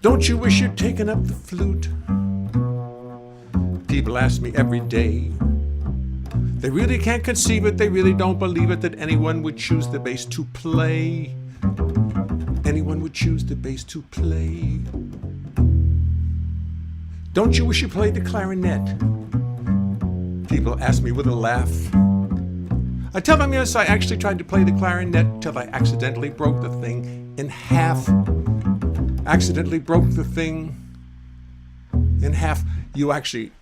Don't you wish you'd taken up the flute? People ask me every day. They really can't conceive it, they really don't believe it, that anyone would choose the bass to play. Anyone would choose the bass to play. Don't you wish you played the clarinet? People ask me with a laugh. I tell them yes, I actually tried to play the clarinet till I accidentally broke the thing in half. Accidentally broke the thing in half. You actually,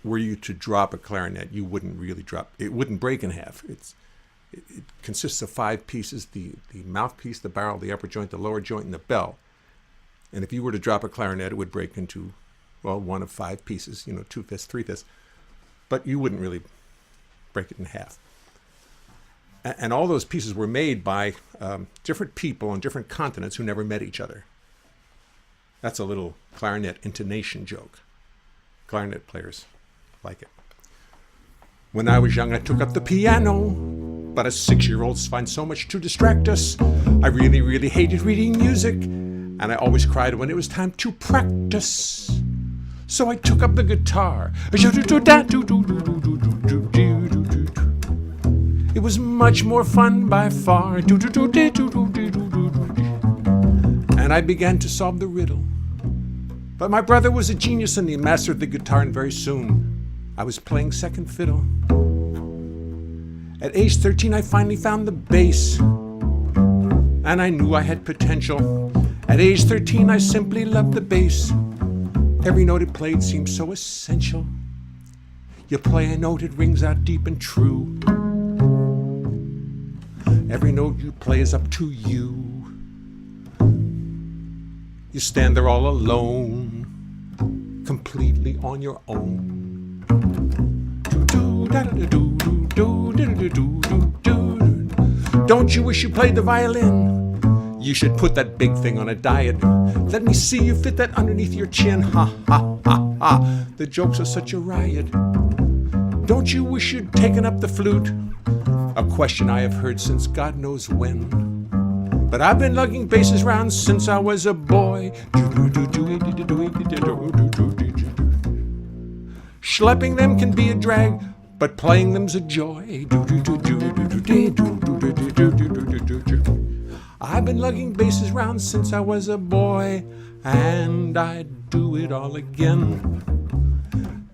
were you to drop a clarinet, you wouldn't really drop, it wouldn't break in half. It consists of 5 pieces, the mouthpiece, the barrel, the upper joint, the lower joint, and the bell. And if you were to drop a clarinet, it would break into, well, one of 5 pieces, 2/5, 3/5. But you wouldn't really break it in half. And all those pieces were made by different people on different continents who never met each other. That's a little clarinet intonation joke. Clarinet players like it. When I was young, I took up the piano, but as 6-year-olds find so much to distract us. I really, really hated reading music, and I always cried when it was time to practice. So I took up the guitar. It was much more fun by far. And I began to solve the riddle. But my brother was a genius and he mastered the guitar, and very soon I was playing second fiddle. At age 13 I finally found the bass, and I knew I had potential. At age 13 I simply loved the bass. Every note it played seemed so essential. You play a note, it rings out deep and true. Every note you play is up to you. You stand there all alone, completely on your own. Don't you wish you played the violin? You should put that big thing on a diet. Let me see you fit that underneath your chin. Ha, ha, ha, ha. The jokes are such a riot. Don't you wish you'd taken up the flute? A question I have heard since God knows when. But I've been lugging basses round since I was a boy. Schlepping them can be a drag, but playing them's a joy. I've been lugging basses round since I was a boy, and I'd do it all again.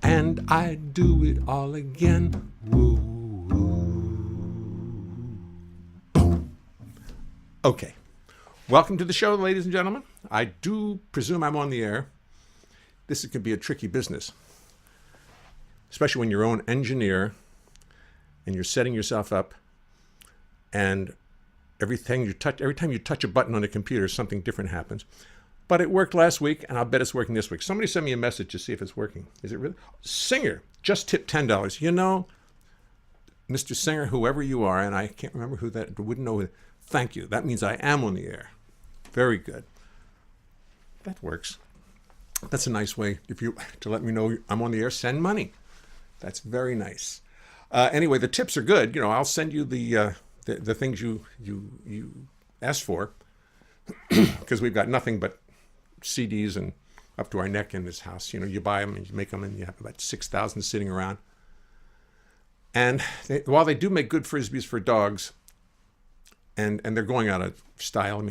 And I'd do it all again. Woo. Okay, welcome to the show, ladies and gentlemen. I do presume I'm on the air. This could be a tricky business, especially when you're your own engineer and you're setting yourself up, and every time you touch a button on a computer, something different happens. But it worked last week, and I'll bet it's working this week. Somebody sent me a message to see if it's working. Is it really? Singer, just tipped $10. You know, Mr. Singer, whoever you are, and I can't remember who that, wouldn't know. Thank you. That means I am on the air. Very good. That works. That's a nice way to let me know I'm on the air. Send money. That's very nice. Anyway, the tips are good. I'll send you the things you asked for, because we've got nothing but CDs and up to our neck in this house. You buy them and you make them, and you have about 6,000 sitting around. And while they do make good frisbees for dogs, and they're going out of style,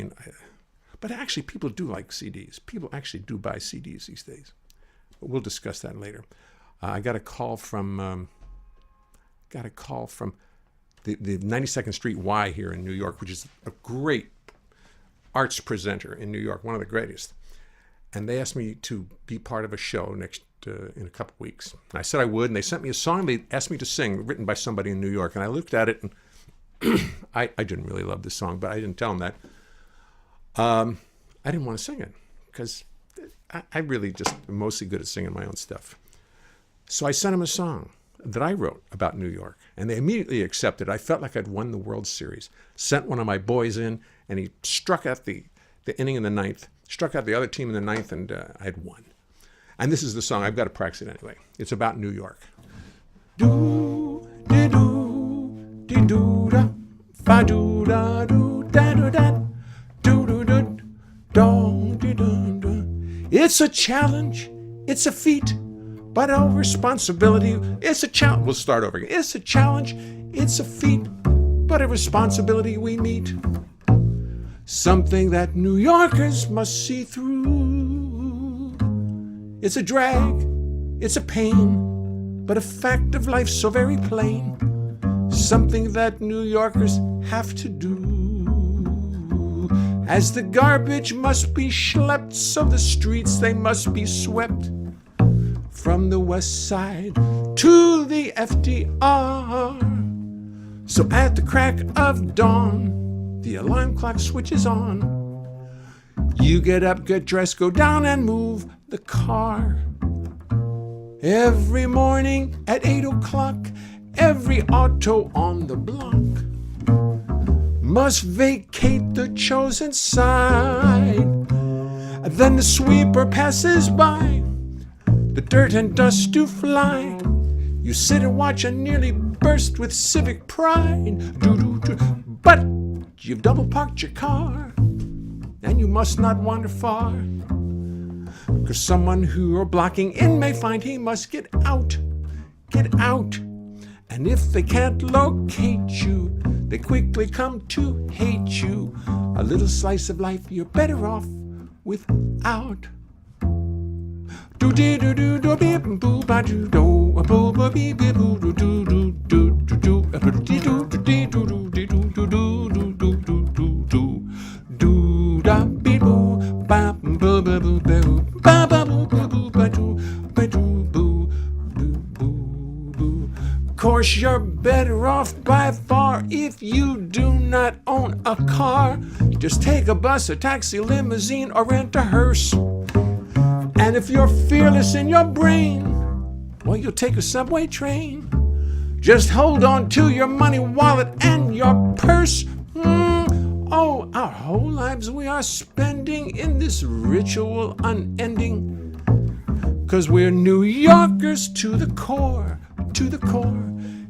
but actually people do like CDs. People actually do buy CDs these days. But we'll discuss that later. I got a call from the 92nd Street Y here in New York, which is a great arts presenter in New York, one of the greatest. And they asked me to be part of a show in a couple weeks. And I said I would, and they sent me a song they asked me to sing, written by somebody in New York. And I looked at it, and I didn't really love this song, but I didn't tell them that. I didn't want to sing it, because I really just am mostly good at singing my own stuff. So I sent them a song that I wrote about New York, and they immediately accepted. I felt like I'd won the World Series. Sent one of my boys in, and he struck out the inning in the ninth, struck out the other team in the ninth, and I had won. And this is the song. I've got to practice it anyway. It's about New York. Do, de, do, de, do, da, fa, do, da, do, da, do, da, do, do, do, dong, de, dun, dun. It's a challenge, it's a feat, but a responsibility. It's a challenge. We'll start over again. It's a challenge, it's a feat, but a responsibility we meet. Something that New Yorkers must see through. It's a drag, it's a pain, but a fact of life so very plain. Something that New Yorkers have to do. As the garbage must be schlepped, so the streets they must be swept. From the west side to the FDR. So at the crack of dawn, the alarm clock switches on. You get up, get dressed, go down and move the car. Every morning at 8 o'clock, every auto on the block must vacate the chosen side. Then the sweeper passes by, the dirt and dust do fly. You sit and watch and nearly burst with civic pride. Doo-doo-doo. But you've double parked your car, and you must not wander far. 'Cause someone who you're blocking in may find he must get out. Get out. And if they can't locate you, they quickly come to hate you. A little slice of life you're better off without. Do do do do do beep boo ba do do a boo ba beep boo do do do do do do a do do do do do do do do do do do do do da beep boo ba boo ba boo boo ba ba boo boo ba do boo boo boo. Of course you're better off by far if you do not own a car. Just take a bus, a taxi, limousine, or rent a hearse. And if you're fearless in your brain, well, you'll take a subway train. Just hold on to your money, wallet, and your purse. Oh, our whole lives we are spending in this ritual unending. 'Cause we're New Yorkers to the core, to the core.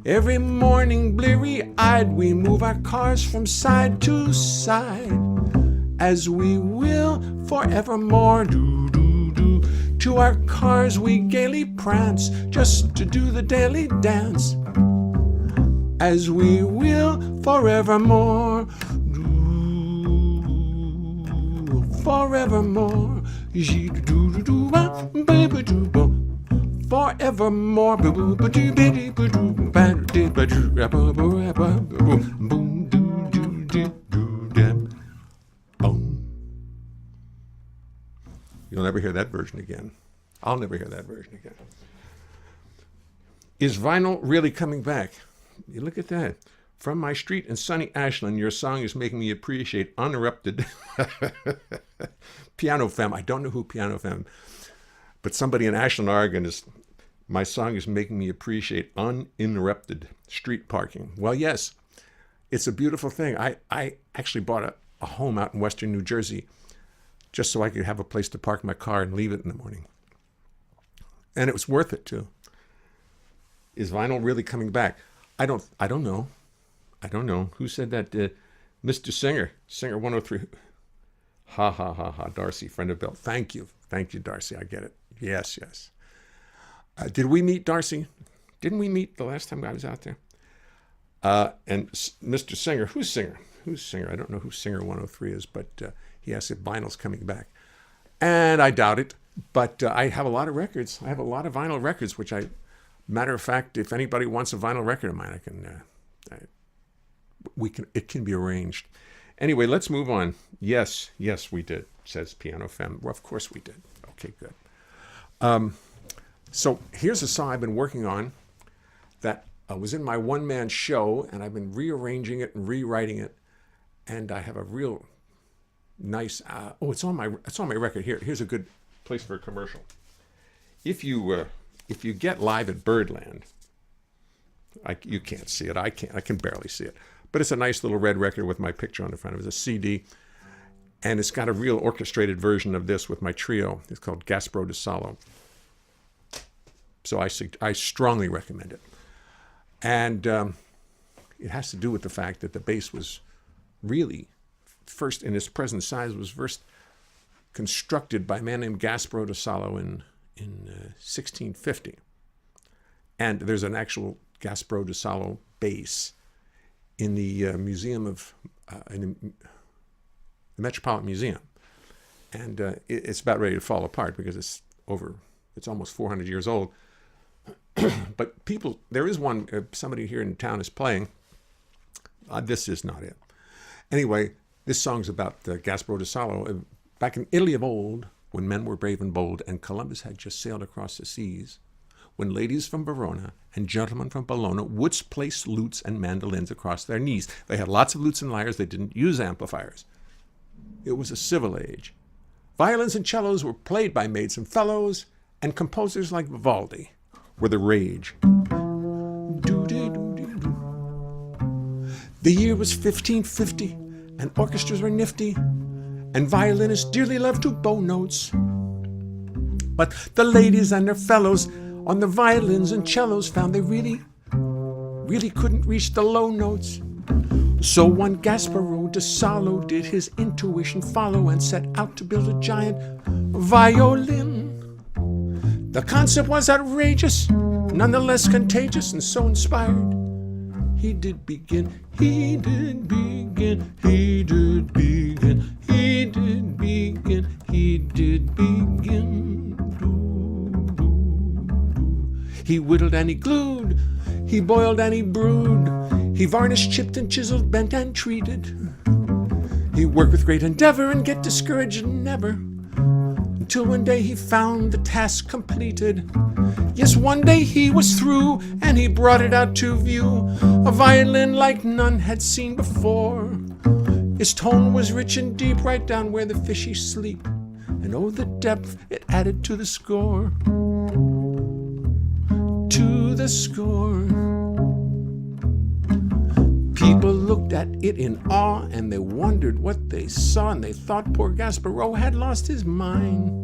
Every morning, bleary-eyed, we move our cars from side to side. As we will forevermore do. To our cars we gaily prance, just to do the daily dance. As we will forevermore do, forevermore. Forevermore. You'll never hear that version again. I'll never hear that version again. Is vinyl really coming back? You look at that. From my street in sunny Ashland, your song is making me appreciate uninterrupted Piano Femme. I don't know who Piano Femme, but somebody in Ashland, Oregon is, my song is making me appreciate uninterrupted street parking. Well, yes, it's a beautiful thing. I actually bought a home out in western New Jersey just so I could have a place to park my car and leave it in the morning. And it was worth it too. Is vinyl really coming back? I don't know. I don't know. Who said that? Mr. Singer 103. Ha ha ha ha. Darcy, friend of Bill. Thank you, Darcy. I get it. Yes. Did we meet, Darcy? Didn't we meet the last time I was out there? And Mr. Singer, who's Singer? I don't know who Singer 103 is, but he asked if vinyl's coming back. And I doubt it, but I have a lot of records. I have a lot of vinyl records, which matter of fact, if anybody wants a vinyl record of mine, it can be arranged. Anyway, let's move on. Yes, we did, says Piano Femme. Well, of course we did. Okay, good. So here's a song I've been working on that was in my one-man show, and I've been rearranging it and rewriting it, and I have a real nice. It's on my record. Here's a good place for a commercial. If you get live at Birdland, you can't see it. I can barely see it, but it's a nice little red record with my picture on the front. It was a CD, and it's got a real orchestrated version of this with my trio. It's called Gaspro de Salo. So I strongly recommend it, and it has to do with the fact that the bass was really first in its present size was first constructed by a man named Gasparo de Salo in 1650. And there's an actual Gasparo de Salo base in the museum of in the Metropolitan Museum. And it's about ready to fall apart because it's almost 400 years old. But there is one, somebody here in town is playing. This is not it. Anyway, this song's about Gasparo de Salo. Back in Italy of old, when men were brave and bold, and Columbus had just sailed across the seas, when ladies from Verona and gentlemen from Bologna would place lutes and mandolins across their knees. They had lots of lutes and lyres. They didn't use amplifiers. It was a civil age. Violins and cellos were played by maids and fellows, and composers like Vivaldi were the rage. The year was 1550, and orchestras were nifty, and violinists dearly loved to bow notes. But the ladies and their fellows on the violins and cellos found they really couldn't reach the low notes. So one Gasparo de Salo did his intuition follow and set out to build a giant violin. The concept was outrageous, nonetheless contagious, and so inspired. He did begin, he did begin, he did begin, he did begin, he did begin. He whittled and he glued, he boiled and he brewed, he varnished, chipped and chiseled, bent and treated. He worked with great endeavor and get discouraged never, until one day he found the task completed. Yes, one day he was through, and he brought it out to view, a violin like none had seen before. His tone was rich and deep, right down where the fishy sleep, and oh, the depth it added to the score. To the score. People looked at it in awe, and they wondered what they saw, and they thought poor Gasparo had lost his mind.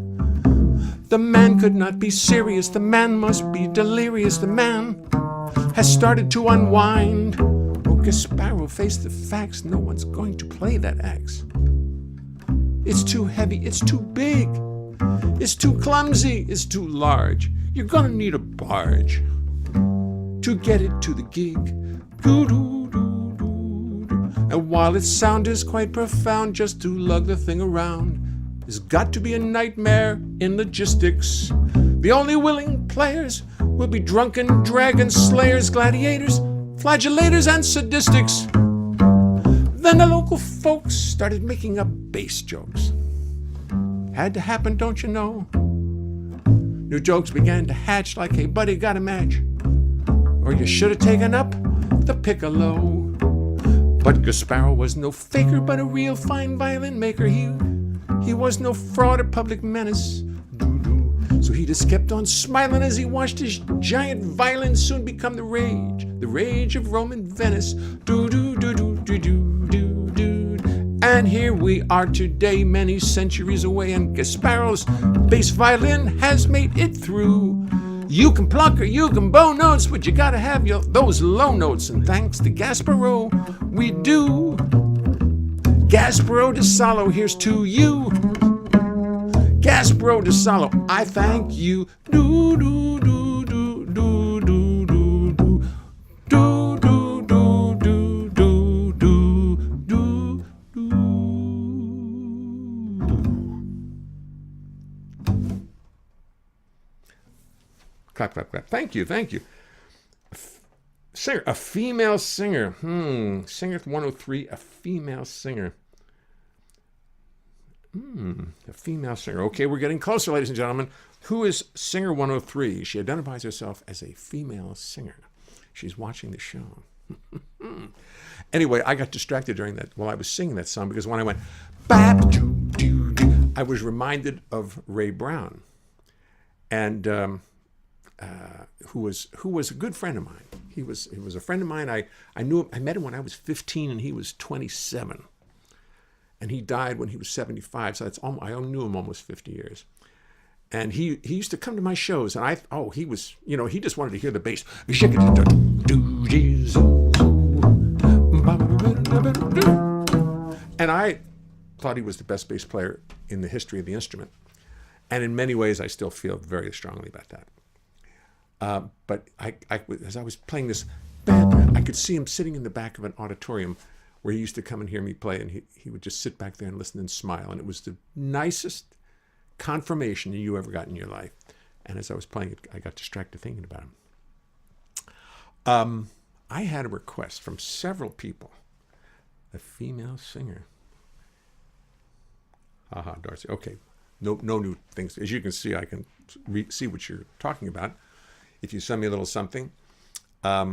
The man could not be serious, the man must be delirious, the man has started to unwind. Oh, Gasparo faced the facts, no one's going to play that axe. It's too heavy, it's too big, it's too clumsy, it's too large. You're gonna need a barge to get it to the gig. And while its sound is quite profound, just to lug the thing around has got to be a nightmare in logistics. The only willing players will be drunken dragon slayers, gladiators, flagellators, and sadistics. Then the local folks started making up bass jokes. Had to happen, don't you know? New jokes began to hatch like, hey buddy, got a match? Or you should have taken up the piccolo. But Gasparo was no faker, but a real fine violin maker. He was no fraud or public menace. So he just kept on smiling as he watched his giant violin soon become the rage of Roman Venice. And here we are today, many centuries away, and Gasparo's bass violin has made it through. You can pluck or you can bow notes, but you gotta have those low notes, and thanks to Gasparo, we do. Gasparo de Salo, here's to you. Gasparo de Salo, I thank you. Do do do do do do do do do do do do do do do. Clap, clap, clap. Thank you, thank you. Singer, a female singer. Singer 103, a female singer. A female singer. Okay, we're getting closer, ladies and gentlemen. Who is singer 103? She identifies herself as a female singer. She's watching the show. Anyway, I got distracted during that while I was singing that song, because when I went bap doo doo doo, I was reminded of Ray Brown, and who was a good friend of mine. He was a friend of mine. I met him when I was 15 and he was 27. And he died when he was 75, so I knew him almost 50 years. And he used to come to my shows, and he was, he just wanted to hear the bass. And I thought he was the best bass player in the history of the instrument. And in many ways, I still feel very strongly about that. But as I was playing this, I could see him sitting in the back of an auditorium where he used to come and hear me play, and he would just sit back there and listen and smile. And it was the nicest confirmation you ever got in your life. And as I was playing it, I got distracted thinking about him. I had a request from several people. A female singer. Aha, Darcy. Okay. No new things. As you can see, I can see what you're talking about. If you send me a little something, a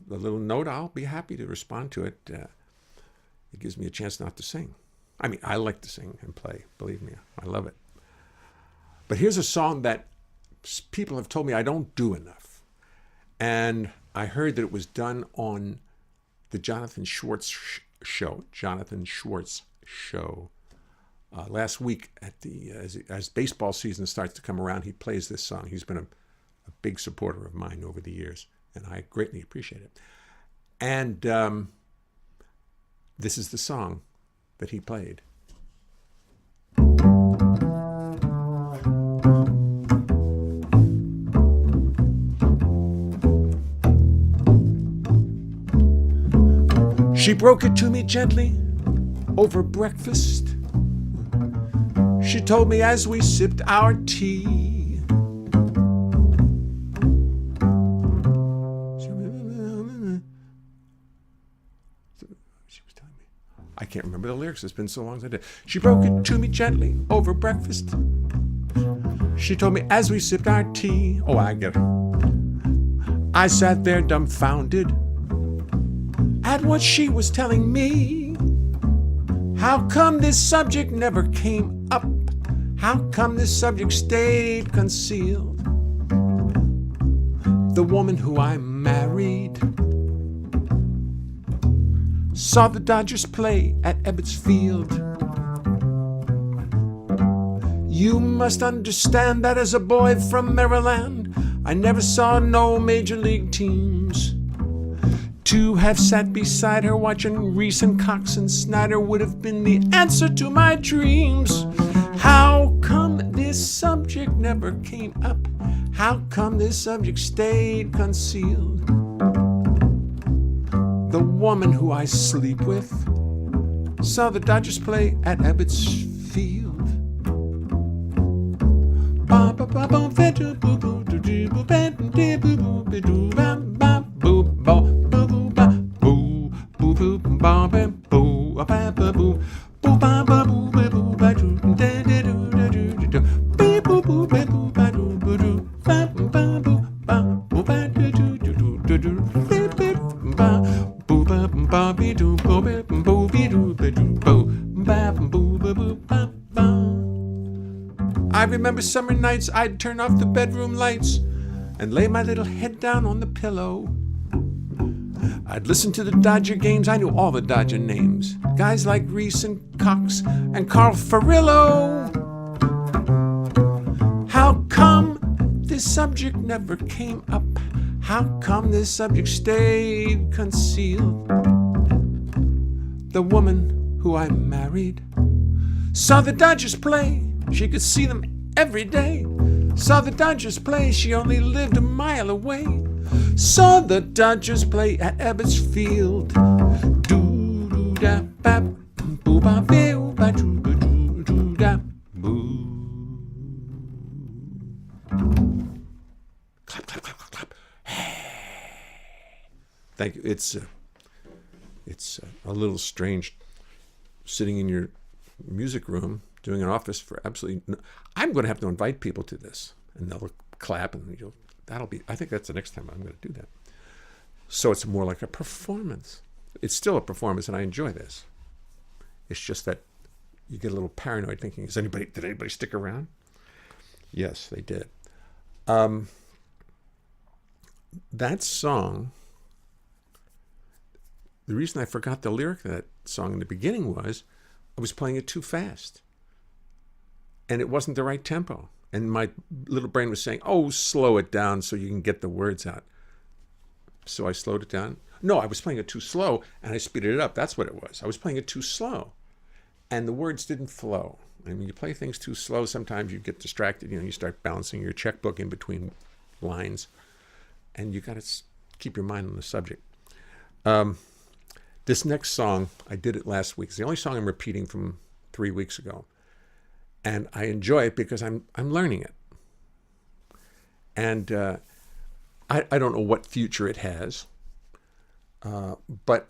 little note, I'll be happy to respond to it. It gives me a chance not to sing. I mean, I like to sing and play. Believe me, I love it. But here's a song that people have told me I don't do enough. And I heard that it was done on the Jonathan Schwartz show. Last week, as baseball season starts to come around, he plays this song. He's been a big supporter of mine over the years, and I greatly appreciate it. And this is the song that he played. She broke it to me gently over breakfast. She told me as we sipped our tea. She was telling me. I can't remember the lyrics. It's been so long since I did. She broke it to me gently over breakfast. She told me as we sipped our tea. Oh, I get it. I sat there dumbfounded at what she was telling me. How come this subject never came up? How come this subject stayed concealed? The woman who I married saw the Dodgers play at Ebbets Field. You must understand that as a boy from Maryland, I never saw no major league teams. To have sat beside her watching Reese and Cox and Snyder would have been the answer to my dreams. How come this subject never came up? How come this subject stayed concealed? The woman who I sleep with saw the Dodgers play at Ebbets Field. I remember summer nights I'd turn off the bedroom lights and lay my little head down on the pillow. I'd listen to the Dodger games. I knew all the Dodger names. Guys like Reese and Cox and Carl Furillo. How come this subject never came up? How come this subject stayed concealed? The woman who I married saw the Dodgers play. She could see them every day. Saw the Dodgers play. She only lived a mile away. Saw the Dodgers play at Ebbets Field. Doo da ba boo ba boo ba doo doo da boo. Clap clap clap clap clap. Thank you. It's a little strange sitting in your music room doing an office for absolutely no. I'm going to have to invite people to this, and they'll clap, and that'll be. I think that's the next time I'm going to do that. So it's more like a performance. It's still a performance, and I enjoy this. It's just that you get a little paranoid, thinking, did anybody stick around? Yes, they did. That song. The reason I forgot the lyric of that song in the beginning was I was playing it too fast. And it wasn't the right tempo. And my little brain was saying, oh, slow it down so you can get the words out. So I slowed it down. No, I was playing it too slow, and I speeded it up. That's what it was. I was playing it too slow. And the words didn't flow. And when you play things too slow, sometimes you get distracted. You start balancing your checkbook in between lines, and you got to keep your mind on the subject. This next song, I did it last week. It's the only song I'm repeating from 3 weeks ago. And I enjoy it because I'm learning it. And I don't know what future it has, but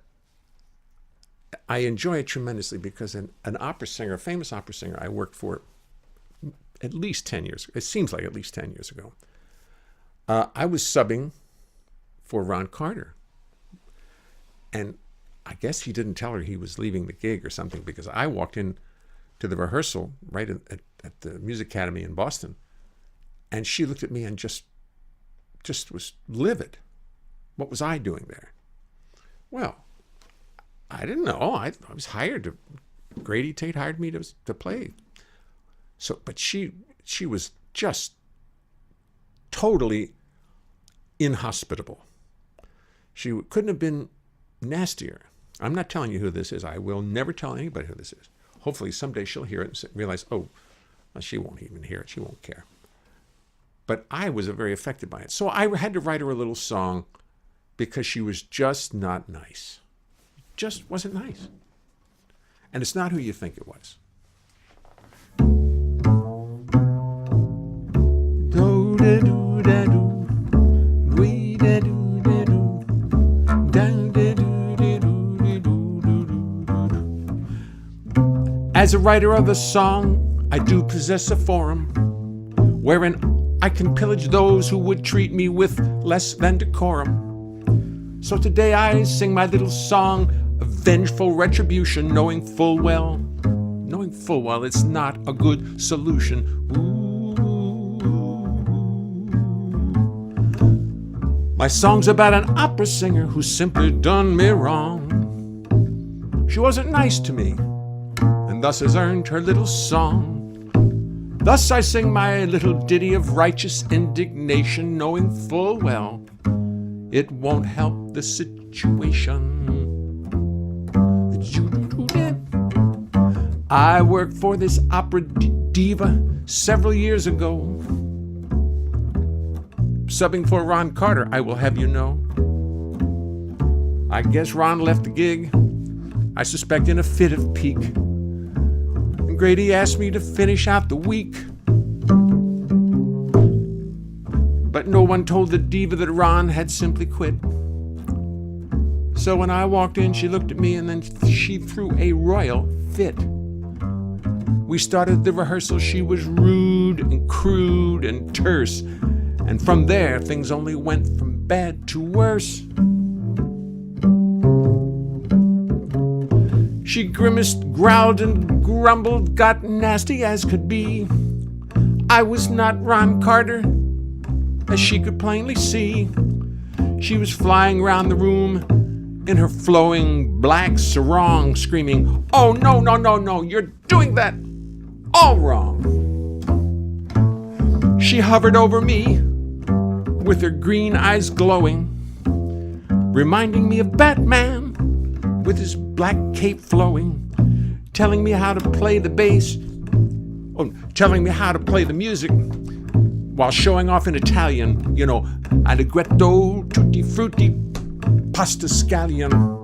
I enjoy it tremendously because an opera singer, a famous opera singer I worked for at least 10 years, it seems like at least 10 years ago, I was subbing for Ron Carter. And I guess he didn't tell her he was leaving the gig or something, because I walked in to the rehearsal right at the Music Academy in Boston, and she looked at me and just was livid. What was I doing there? Well, I didn't know. I was hired Grady Tate hired me to play. So, but she was just totally inhospitable. She couldn't have been nastier. I'm not telling you who this is. I will never tell anybody who this is. Hopefully someday she'll hear it and realize, oh, well, she won't even hear it. She won't care. But I was very affected by it. So I had to write her a little song because she was just not nice. Just wasn't nice. And it's not who you think it was. As a writer of a song, I do possess a forum wherein I can pillage those who would treat me with less than decorum. So today I sing my little song of vengeful retribution, knowing full well it's not a good solution. My song's about an opera singer who simply done me wrong. She wasn't nice to me, and thus has earned her little song. Thus I sing my little ditty of righteous indignation, knowing full well it won't help the situation. I worked for this opera diva several years ago, subbing for Ron Carter, I will have you know. I guess Ron left the gig, I suspect in a fit of pique. And Grady asked me to finish out the week. But no one told the diva that Ron had simply quit. So when I walked in, she looked at me and then she threw a royal fit. We started the rehearsal, she was rude and crude and terse. And from there, things only went from bad to worse. She grimaced, growled, and grumbled, got nasty as could be. I was not Ron Carter, as she could plainly see. She was flying round the room in her flowing black sarong, screaming, "Oh, no, no, no, no, you're doing that all wrong." She hovered over me with her green eyes glowing, reminding me of Batman with his black cape flowing, telling me how to play the bass, telling me how to play the music, while showing off in Italian, allegretto, tutti frutti, pasta scallion.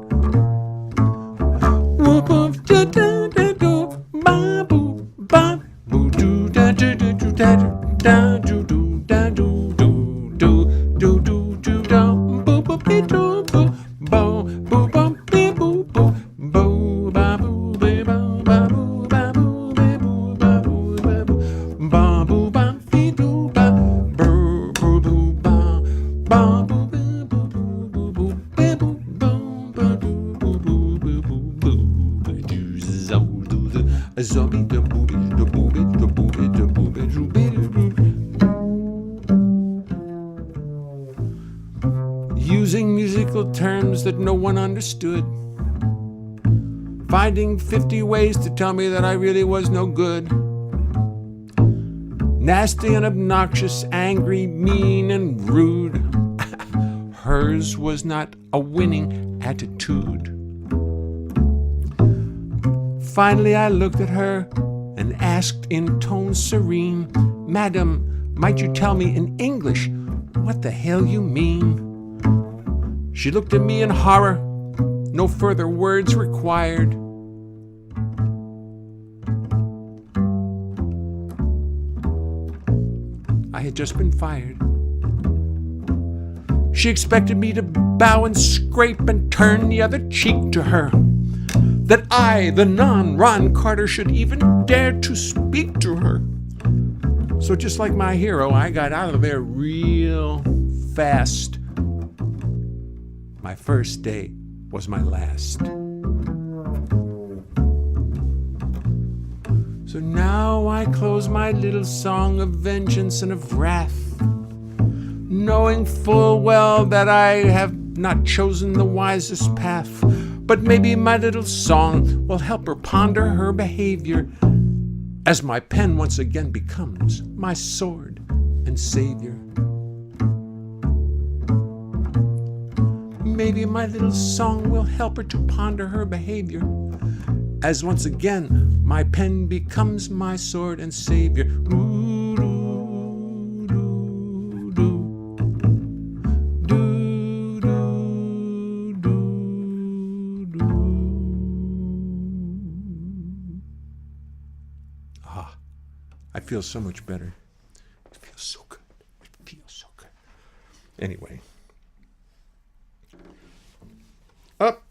Using musical terms that no one understood, finding 50 ways to tell me that I really was no good. Nasty and obnoxious, angry, mean and rude. Hers was not a winning attitude. Finally I looked at her and asked, asked in tone serene, "Madam, might you tell me in English what the hell you mean?" She looked at me in horror, no further words required. I had just been fired. She expected me to bow and scrape and turn the other cheek to her. That I, the non-Ron Carter, should even dare to speak to her. So just like my hero, I got out of there real fast. My first day was my last. So now I close my little song of vengeance and of wrath, knowing full well that I have not chosen the wisest path. But maybe my little song will help her ponder her behavior as my pen once again becomes my sword and savior. Maybe my little song will help her to ponder her behavior as once again my pen becomes my sword and savior. I feel so much better. It feels so good. It feels so good. Anyway. Up.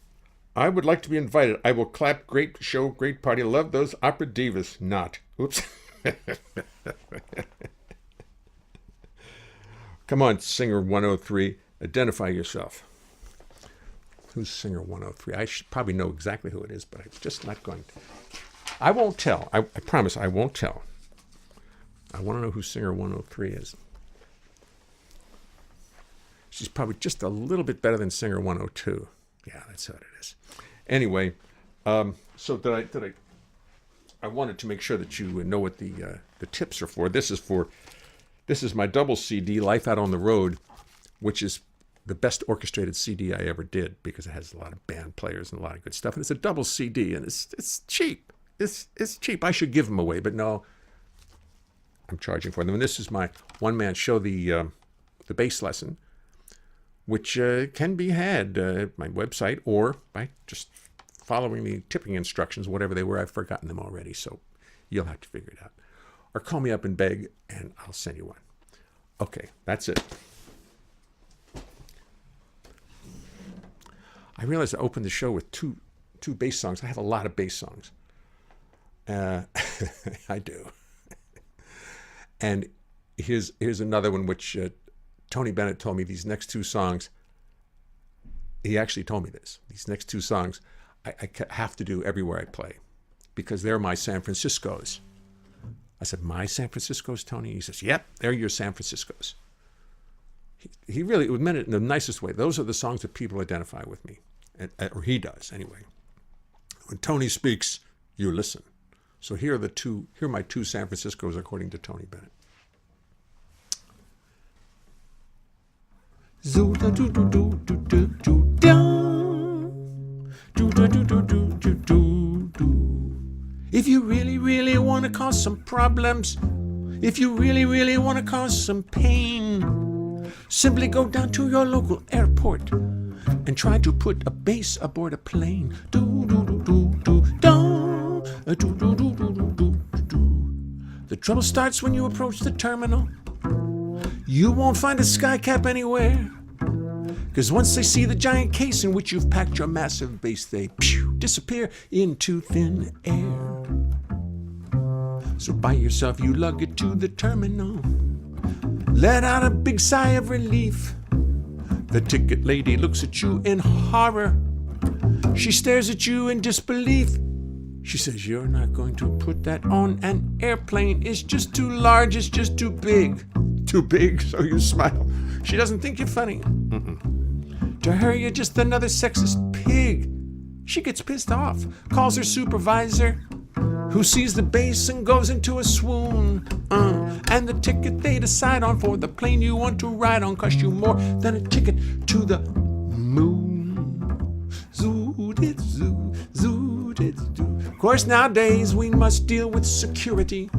I would like to be invited. I will clap, great show, great party. Love those opera divas. Not. Oops. Come on, Singer 103. Identify yourself. Who's Singer 103? I should probably know exactly who it is, but I'm just not going to. I won't tell. I promise I won't tell. I want to know who Singer 103 is. She's probably just a little bit better than Singer 102. Yeah, that's what it is. Anyway, so I wanted to make sure that you know what the tips are for. This is my double CD, Life Out on the Road, which is the best orchestrated CD I ever did because it has a lot of band players and a lot of good stuff. And it's a double CD, and it's cheap. It's cheap. I should give them away, but no. I'm charging for them. And this is my one-man show, the bass lesson, which can be had at my website or by just following the tipping instructions, whatever they were. I've forgotten them already, so you'll have to figure it out. Or call me up and beg, and I'll send you one. Okay, that's it. I realized I opened the show with two bass songs. I have a lot of bass songs. I do. And here's another one, which Tony Bennett told me these next two songs. He actually told me this. These next two songs I have to do everywhere I play because they're my San Franciscos. I said, my San Franciscos, Tony? He says, yep, they're your San Franciscos. He really meant it in the nicest way. Those are the songs that people identify with me, or he does anyway. When Tony speaks, you listen. So here are my two San Franciscos according to Tony Bennett. If you really, really want to cause some problems, if you really, really want to cause some pain, simply go down to your local airport and try to put a bass aboard a plane. The trouble starts when you approach the terminal. You won't find a skycap anywhere, because once they see the giant case in which you've packed your massive bass, they disappear into thin air. So by yourself you lug it to the terminal, let out a big sigh of relief. The ticket lady looks at you in horror. She stares at you in disbelief. She says, you're not going to put that on an airplane. It's just too large. It's just too big. Too big, so you smile. She doesn't think you're funny. To her, you're just another sexist pig. She gets pissed off, calls her supervisor, who sees the bass and goes into a swoon. And the ticket they decide on for the plane you want to ride on costs you more than a ticket to the moon. Zoo-dit-zoo, zoo-dit-zoo. Of course, nowadays we must deal with security.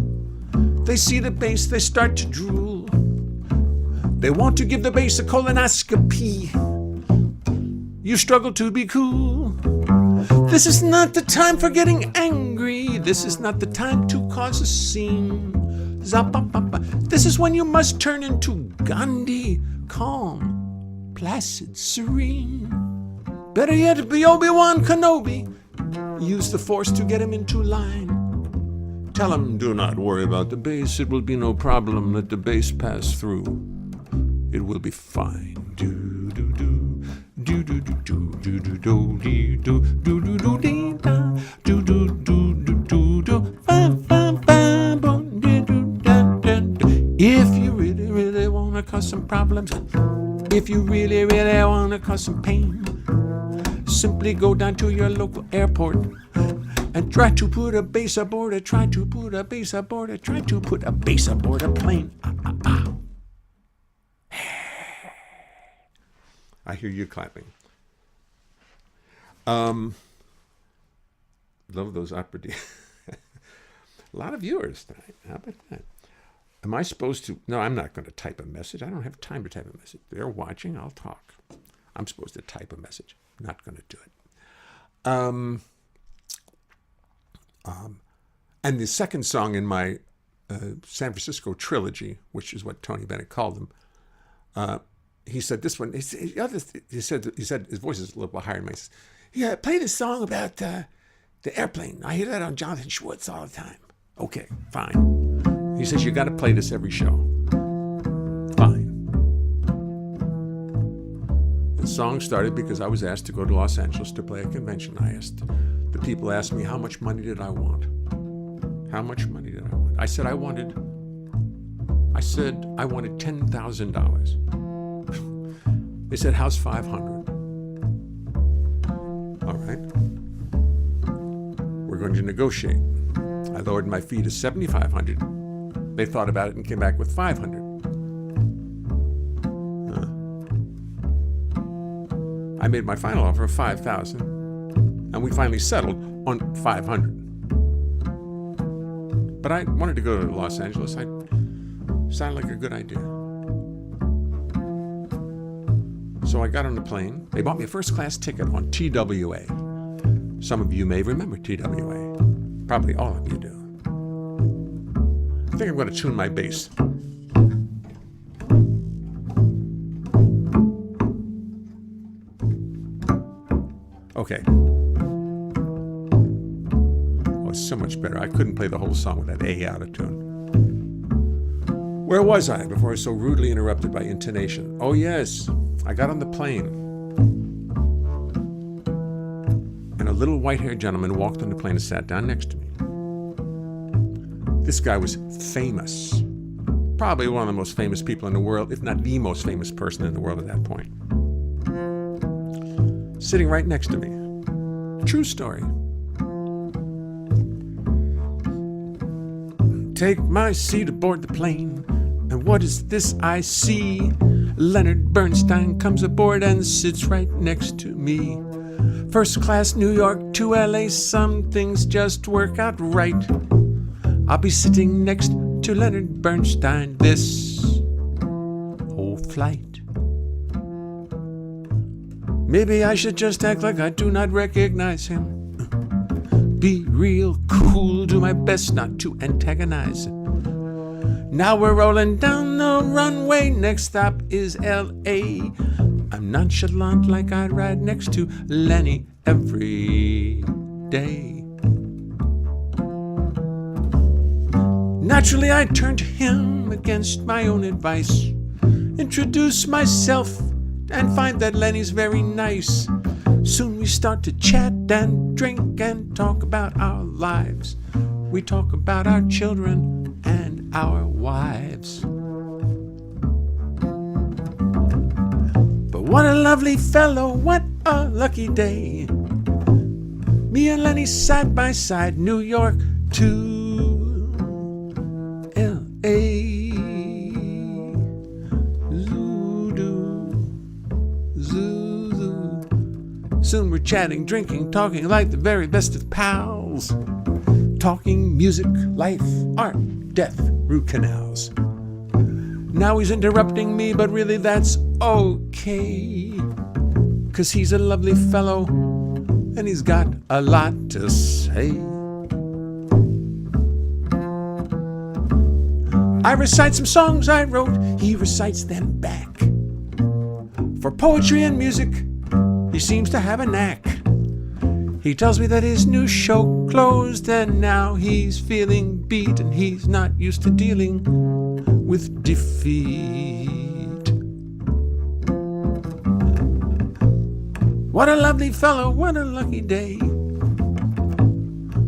They see the bass, they start to drool. They want to give the bass a colonoscopy. You struggle to be cool. This is not the time for getting angry. This is not the time to cause a scene. This is when you must turn into Gandhi, calm, placid, serene. Better yet, be Obi-Wan Kenobi. Use the Force to get him into line. Tell him, do not worry about the bass. It will be no problem. Let the bass pass through. It will be fine. Do do do do do do do do do do do do do do dee da do do do do do do fa fa fa boom do do da da. If you really really wanna cause some problems, if you really really wanna cause some pain, simply go down to your local airport and try to put a bass aboard it. Try to put a bass aboard it. Try to put a bass aboard a plane. I hear you clapping. Love those opera. A lot of viewers tonight. How about that? Am I supposed to? No, I'm not going to type a message. I don't have time to type a message. They're watching. I'll talk. I'm supposed to type a message. Not going to do it. And the second song in my San Francisco trilogy, which is what Tony Bennett called them, he said this one. He said his voice is a little bit higher than mine. He says, "Yeah, play this song about the airplane. I hear that on Jonathan Schwartz all the time." Okay, fine. He says you got to play this every show. Fine. The song started because I was asked to go to Los Angeles to play a convention. The people asked me how much money did I want. How much money did I want? I said I wanted $10,000. They said, how's 500? All right. We're going to negotiate. I lowered my fee to $7,500. They thought about it and came back with $500. I made my final offer of $5,000, and we finally settled on $500. But I wanted to go to Los Angeles. It sounded like a good idea. So I got on the plane. They bought me a first-class ticket on TWA. Some of you may remember TWA. Probably all of you do. I think I'm going to tune my bass. Okay. Oh, it's so much better. I couldn't play the whole song with that A out of tune. Where was I before I was so rudely interrupted by intonation? Oh, yes. I got on the plane, and a little white-haired gentleman walked on the plane and sat down next to me. This guy was famous, probably one of the most famous people in the world, if not the most famous person in the world at that point. Sitting right next to me. True story. Take my seat aboard the plane, and what is this I see? Leonard Bernstein comes aboard and sits right next to me. First class New York to LA, some things just work out right. I'll be sitting next to Leonard Bernstein this whole flight. Maybe I should just act like I do not recognize him. Be real cool, do my best not to antagonize. Now we're rolling down the runway, next stop is L.A. I'm nonchalant like I'd ride next to Lenny every day. Naturally, I turn to him against my own advice. Introduce myself and find that Lenny's very nice. Soon we start to chat and drink and talk about our lives. We talk about our children and our wives. But what a lovely fellow, what a lucky day. Me and Lenny side by side, New York to L.A. Soon we're chatting, drinking, talking like the very best of pals. pals, talking music, life, art, death, root canals. Now he's interrupting me, but really that's okay, 'cause he's a lovely fellow and he's got a lot to say. I recite some songs I wrote, he recites them back. For poetry and music, he seems to have a knack. He tells me that his new show closed and now he's feeling beat and he's not used to dealing with defeat. What a lovely fellow, what a lucky day.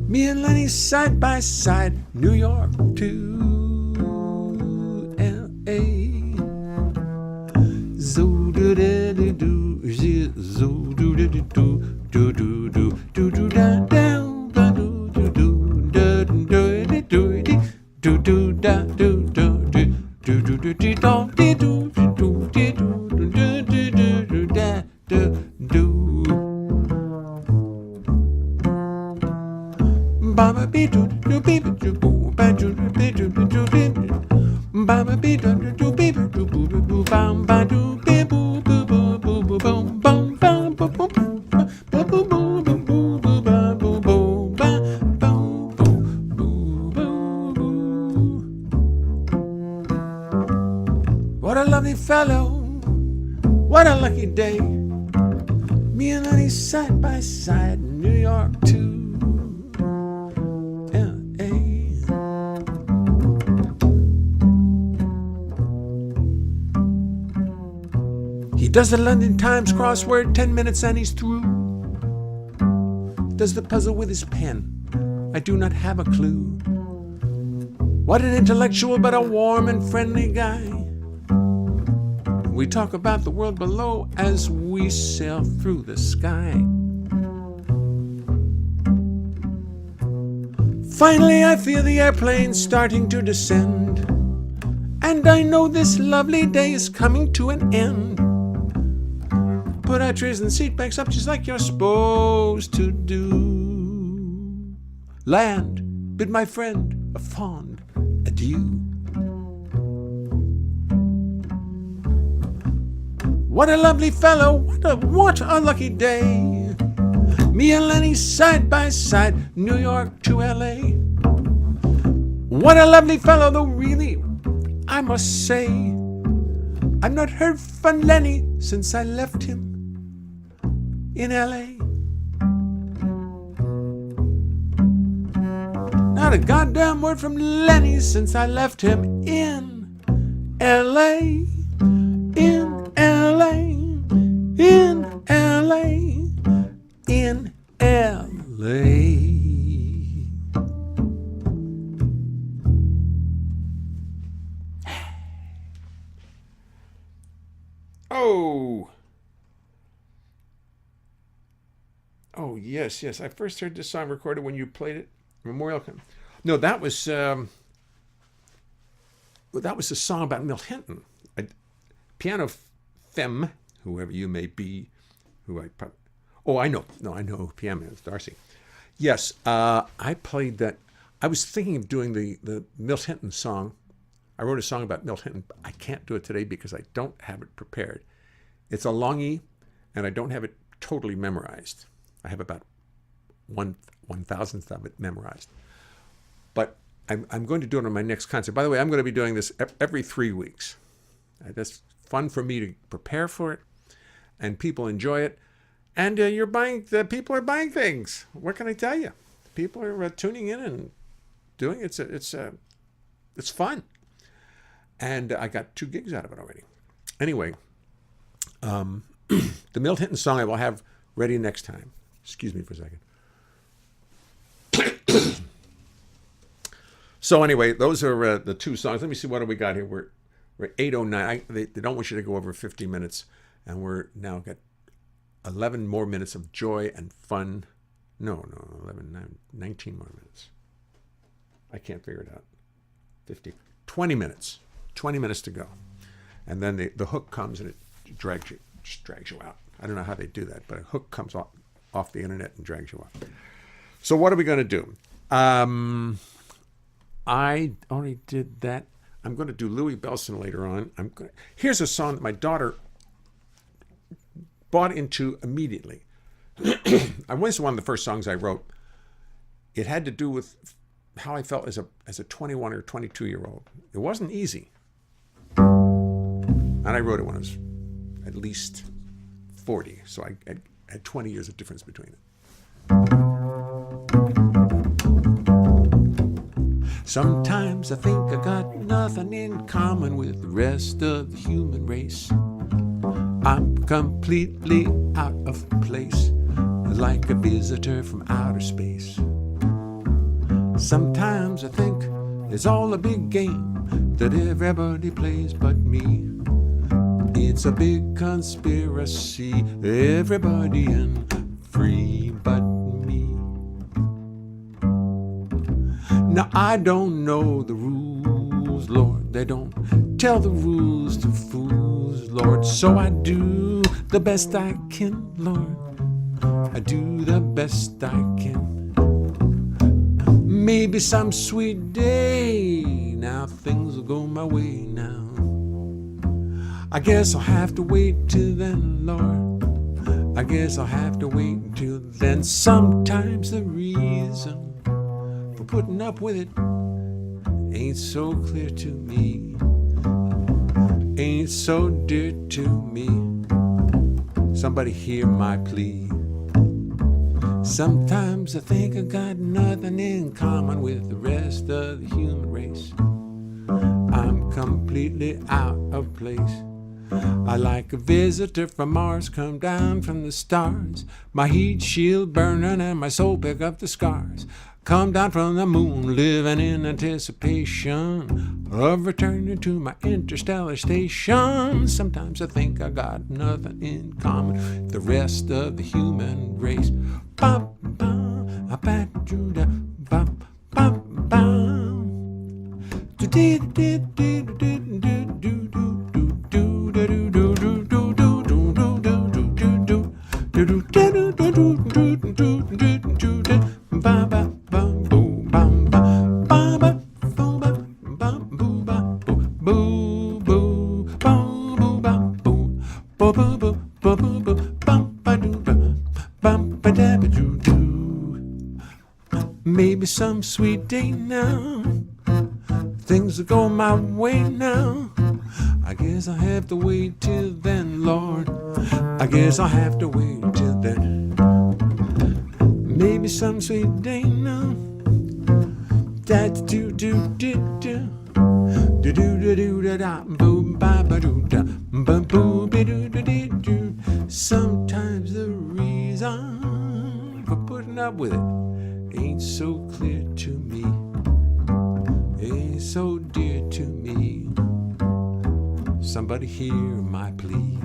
Me and Lenny side by side, New York to L.A. Zo-do-da-do-do, zo-do-do-do-do, do-do-do, do-do-da-down, ba-do-do-do-da-do-do-do, do-do-da-do-do-do, do-do-do-do-do-do-do-do-do-do-do-do-do. Baba be do do be do boo ba do be do do be Baba be do do be do boo boo bam ba do be boo boo boo boo boo bum bum bum bum bum bum bum bum bum bum ba boo boo ba boo boo boo boo. What a lovely fellow, what a lucky day. Me and Lenny side by side, New York to He does the London Times crossword, 10 minutes and he's through. Does the puzzle with his pen, I do not have a clue. What an intellectual but a warm and friendly guy. We talk about the world below as we sail through the sky. Finally I feel the airplane starting to descend, and I know this lovely day is coming to an end. Put our trays and seat backs up just like you're supposed to do. Land, bid my friend a fond adieu. What a lovely fellow, what a lucky day. Me and Lenny side by side, New York to L.A. What a lovely fellow, though really, I must say, I've not heard from Lenny since I left him in L.A. Not a goddamn word from Lenny since I left him in L.A. In L.A. In L.A. In L.A. Oh, yes. I first heard this song recorded when you played it. Memorial. No, that was a song about Milt Hinton. Piano femme, whoever you may be, I know who piano is, Darcy. Yes, I played that. I was thinking of doing the Milt Hinton song. I wrote a song about Milt Hinton, but I can't do it today because I don't have it prepared. It's a longie, and I don't have it totally memorized. I have about 1/1000th of it memorized. But I'm going to do it on my next concert. By the way, I'm going to be doing this every 3 weeks. That's fun for me to prepare for it, and people enjoy it. And people are buying things. What can I tell you? People are tuning in and doing it. It's fun. And I got 2 gigs out of it already. Anyway, the Milt Hinton song I will have ready next time. Excuse me for a second. So anyway, those are the 2 songs. Let me see, what do we got here? We're 8:09. They don't want you to go over 50 minutes. And we're now got 11 more minutes of joy and fun. No, 19 more minutes. I can't figure it out. 20 minutes. 20 minutes to go. And then the hook comes and it drags you out. I don't know how they do that, but a hook comes off the internet and drags you out. So what are we going to do? I already did that. I'm going to do Louis Bellson later on. Here's a song that my daughter bought into immediately. This is one of the first songs I wrote. It had to do with how I felt as a 21 or 22-year-old. It wasn't easy. And I wrote it when I was at least 40. So I had 20 years of difference between it. Sometimes I think I got nothing in common with the rest of the human race. I'm completely out of place, like a visitor from outer space. Sometimes I think it's all a big game that everybody plays but me. It's a big conspiracy, everybody in free but me. Now I don't know the rules, Lord. They don't tell the rules to fools, Lord. So I do the best I can, Lord. I do the best I can. Maybe some sweet day now things will go my way now. I guess I'll have to wait till then, Lord. I guess I'll have to wait till then. Sometimes the reason for putting up with it ain't so clear to me, ain't so dear to me. Somebody hear my plea. Sometimes I think I got nothing in common with the rest of the human race. I'm completely out of place. I like a visitor from Mars, come down from the stars. My heat shield burning and my soul pick up the scars. Come down from the moon, living in anticipation of returning to my interstellar station. Sometimes I think I got nothing in common with the rest of the human race. Bum, bum, I pat you down. Bum, bum, bum. Do do do do do do do do. Maybe some sweet day now things will go my way now. I guess I'll have to wait till then, Lord. I guess I'll have to wait till then. Maybe some sweet day now. Da do do do do. Do do do do da da boom ba ba do da ba boo be do do do do. Sometimes the reason for putting up with it ain't so clear to me, ain't so dear to me. Somebody hear my plea.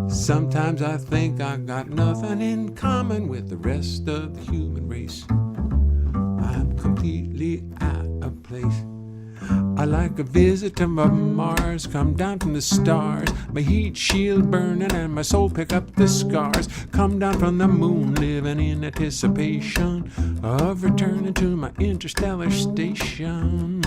Sometimes I think I got nothing in common with the rest of the human race. I'm completely out of place. I like a visitor from Mars, come down from the stars. My heat shield burning and my soul pick up the scars. Come down from the moon, living in anticipation of returning to my interstellar station.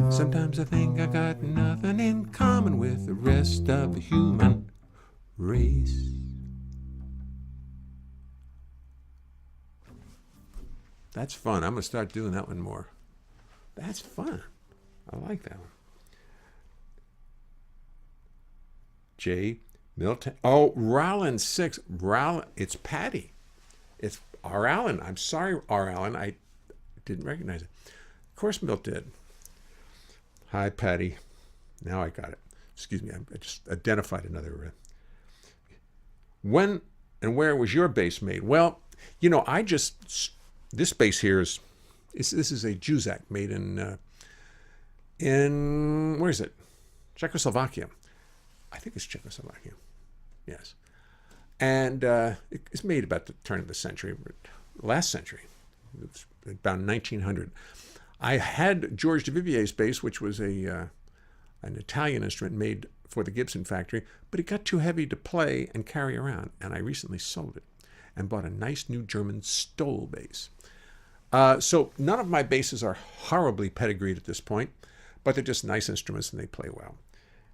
Sometimes I think I got nothing in common with the rest of the human race. That's fun. I'm going to start doing that one more. That's fun. I like that one. Jay Milton. Oh, Rowland 6. Rowland. It's Patty. It's R. Allen. I'm sorry, R. Allen. I didn't recognize it. Of course, Milt did. Hi, Patty. Now I got it. Excuse me. I just identified another. When and where was your bass made? Well, you know, this bass here is this is a Juzak made in where is it? Czechoslovakia. I think it's Czechoslovakia. Yes. And it's made about the turn of the century, last century. It's about 1900. I had George Duvivier's bass, which was an Italian instrument made for the Gibson factory, but it got too heavy to play and carry around, and I recently sold it and bought a nice new German Stoll bass. So none of my basses are horribly pedigreed at this point, but they're just nice instruments and they play well.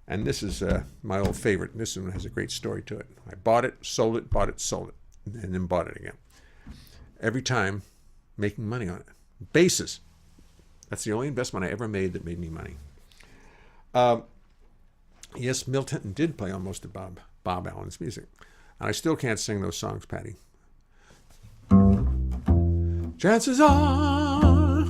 And this is my old favorite. This one has a great story to it. I bought it, sold it, sold it, and then bought it again. Every time, making money on it. Basses. That's the only investment I ever made that made me money. Yes, Milt Hinton did play on most of Bob Allen's music. And I still can't sing those songs, Patty. Chances are,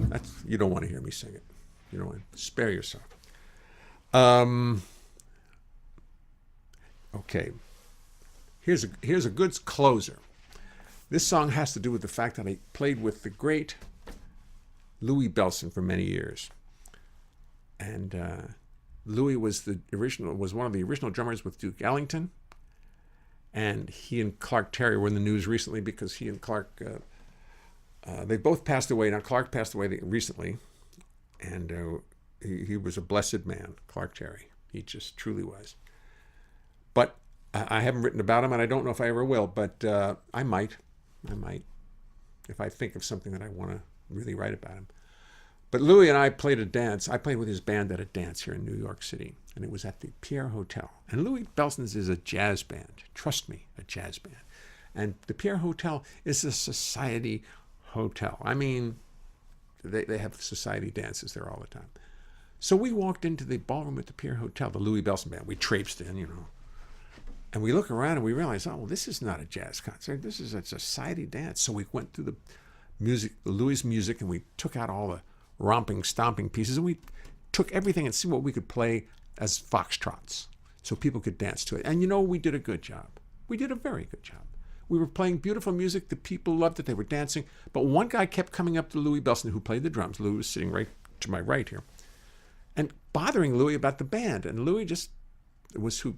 that's, you don't want to hear me sing it. You don't want to spare yourself. Okay. Here's a good closer. This song has to do with the fact that I played with the great Louis Bellson for many years, and Louis was one of the original drummers with Duke Ellington, and he and Clark Terry were in the news recently because he and Clark they both passed away. Now Clark passed away recently, and he was a blessed man, Clark Terry. He just truly was. But I haven't written about him, and I don't know if I ever will, but I might, if I think of something that I want to really write about him. But Louis and I played a dance. I played with his band at a dance here in New York City, and it was at the Pierre Hotel. And Louis Bellson's is a jazz band. Trust me, a jazz band. And the Pierre Hotel is a society hotel. I mean, they have society dances there all the time. So we walked into the ballroom at the Pierre Hotel, the Louis Bellson band. We traipsed in, And we look around and we realize, oh, well, this is not a jazz concert. This is a society dance. So we went through the music, Louis' music, and we took out all the romping, stomping pieces, and we took everything and see what we could play as foxtrots so people could dance to it. And we did a good job. We did a very good job. We were playing beautiful music. The people loved it. They were dancing. But one guy kept coming up to Louis Bellson, who played the drums. Louis was sitting right to my right here, and bothering Louis about the band. And Louis just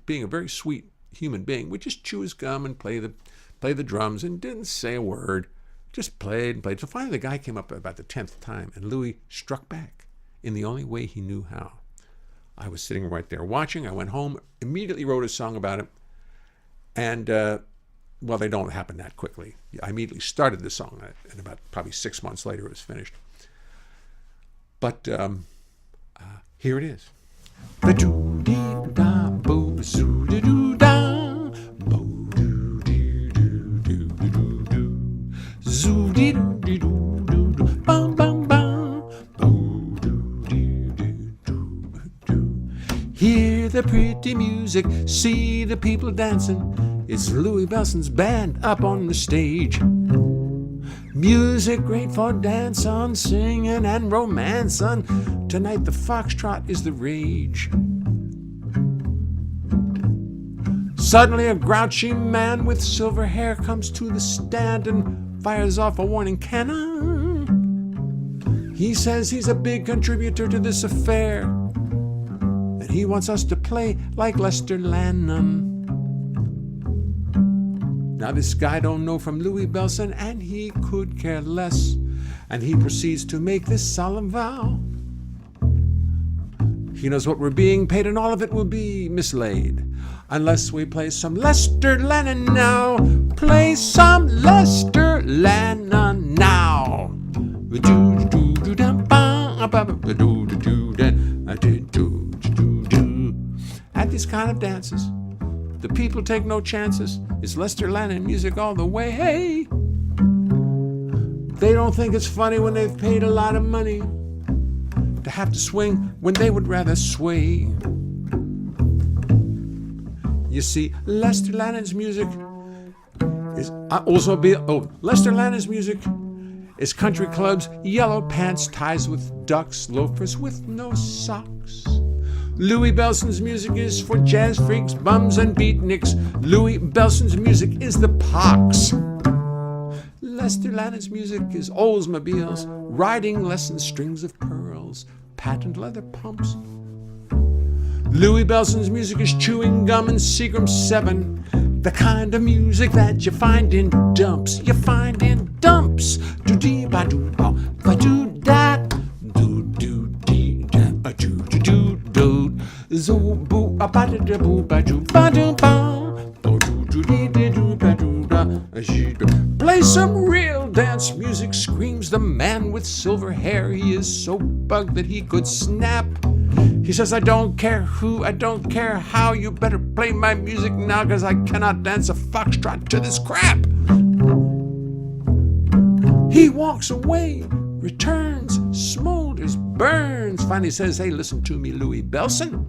being a very sweet human being, would just chew his gum and play the drums and didn't say a word. Just played and played. So finally the guy came up about the 10th time, and Louis struck back in the only way he knew how. I was sitting right there watching. I went home, immediately wrote a song about it. And, well, they don't happen that quickly. I immediately started the song, and about probably 6 months later it was finished. But here it is. Hear the pretty music, see the people dancing. It's Louis Bellson's band up on the stage. Music great for dance on, singing and romance on. Tonight the foxtrot is the rage. Suddenly a grouchy man with silver hair comes to the stand and fires off a warning cannon. He says he's a big contributor to this affair, and he wants us to play like Lester Lannon. Now this guy don't know from Louis Bellson, and he could care less, and he proceeds to make this solemn vow. He knows what we're being paid, and all of it will be mislaid unless we play some Lester Lannon now. Play some Lester Lannon now. At these kind of dances, the people take no chances. It's Lester Lannon music all the way. Hey, they don't think it's funny when they've paid a lot of money to have to swing when they would rather sway. You see, Lester Lannon's music is Lester Lannon's music is country clubs, yellow pants, ties with ducks, loafers with no socks. Louis Bellson's music is for jazz freaks, bums, and beatniks. Louis Bellson's music is the pox. Lester Lannon's music is Oldsmobiles, riding lessons, strings of pearls, patent leather pumps. Louis Bellson's music is chewing gum and Seagram 7. The kind of music that you find in dumps. You find in dumps. Do-dee-ba-doo-ba-ba-doo-da. Do-do-dee-da-ba-doo-doo-doo. Play some real dance music, screams the man with silver hair. He is so bugged that he could snap. He says, I don't care who, I don't care how, you better play my music now, because I cannot dance a foxtrot to this crap. He walks away, returns, smolders, burns, finally says, hey, listen to me, Louis Bellson.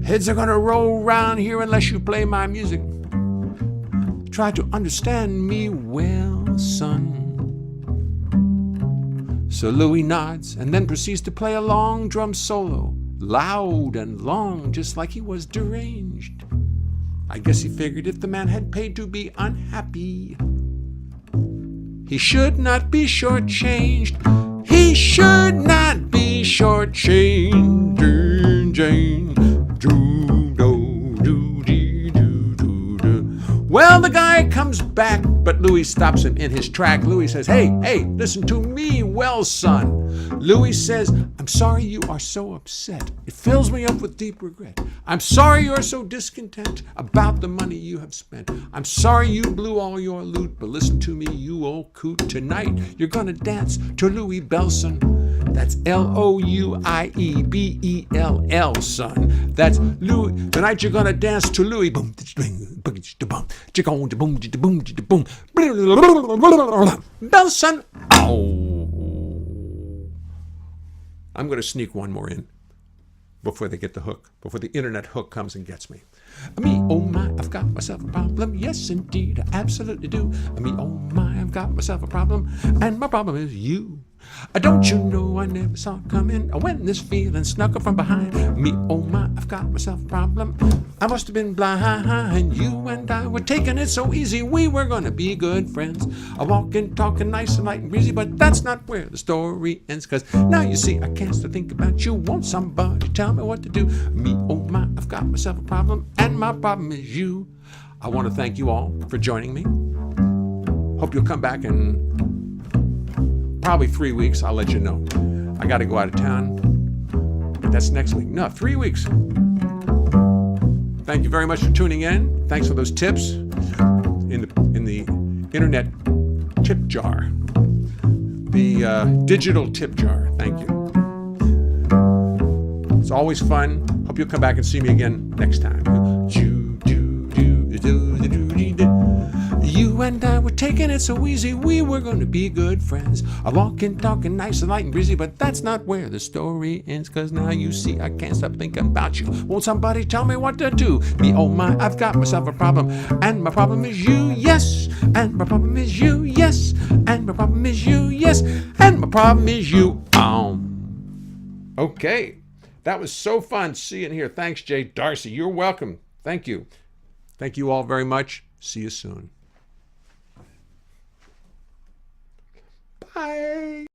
Heads are gonna roll round here unless you play my music. Try to understand me well, son. So Louis nods and then proceeds to play a long drum solo, loud and long, just like he was deranged. I guess he figured if the man had paid to be unhappy, he should not be shortchanged. He should not be shortchanged. Well, the guy comes back, but Louis stops him in his track. Louis says, hey, listen to me well, son. Louis says, I'm sorry you are so upset. It fills me up with deep regret. I'm sorry you're so discontent about the money you have spent. I'm sorry you blew all your loot, but listen to me, you old coot. Tonight, you're gonna dance to Louis Bellson. That's Louiebell, son. That's Louis. Tonight you're gonna dance to Louis. Boom, Bellson. Oh. I'm gonna sneak one more in before they get the hook, before the internet hook comes and gets me. Me, oh my, I've got myself a problem. Yes, indeed, I absolutely do. Me, oh my, I've got myself a problem, and my problem is you. Don't you know I never saw it coming when this feeling snuck up from behind? Me, oh my, I've got myself a problem. I must have been blind. You and I were taking it so easy. We were gonna be good friends. Walking, talking nice and light and breezy, but that's not where the story ends. Cause now you see I can't still think about you. Won't somebody tell me what to do? Me, oh my, I've got myself a problem, and my problem is you. I want to thank you all for joining me. Hope you'll come back in probably 3 weeks. I'll let you know. I got to go out of town, but that's next week. No, 3 weeks. Thank you very much for tuning in. Thanks for those tips in the internet tip jar, the digital tip jar. Thank you. It's always fun. Hope you'll come back and see me again next time. You and I were taking it so easy, we were going to be good friends. Walking, talking nice and light and breezy, but that's not where the story ends. Cause now you see I can't stop thinking about you. Won't somebody tell me what to do? Me, oh my, I've got myself a problem, and my problem is you, yes. And my problem is you, yes. And my problem is you, yes. And my problem is you. Okay, that was so fun seeing here. Thanks, Jay Darcy. You're welcome. Thank you. Thank you all very much. See you soon. Bye.